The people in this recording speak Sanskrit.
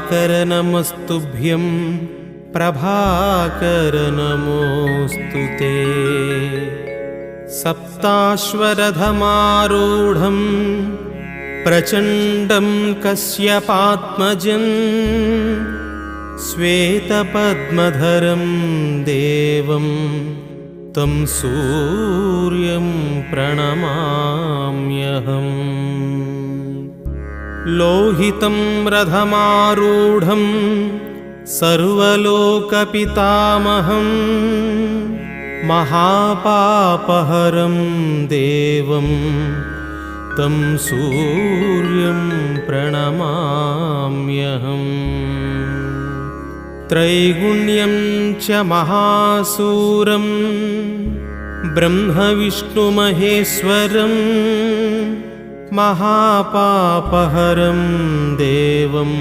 दिवाकर नमस्तुभ्यं प्रभाकर नमोऽस्तु ते। सप्ताश्वरथमारूढं प्रचण्डं कश्यपात्मजं श्वेतपद्मधरं देवं तं सूर्यं प्रणमाम्यहम्। लोहितं रथमारूढं सर्वलोकपितामहं महापापहरं देवं तं सूर्यं प्रणमाम्यहम्। त्रैगुण्यं च महासूरं ब्रह्मविष्णुमहेश्वरं महापापहरं देवं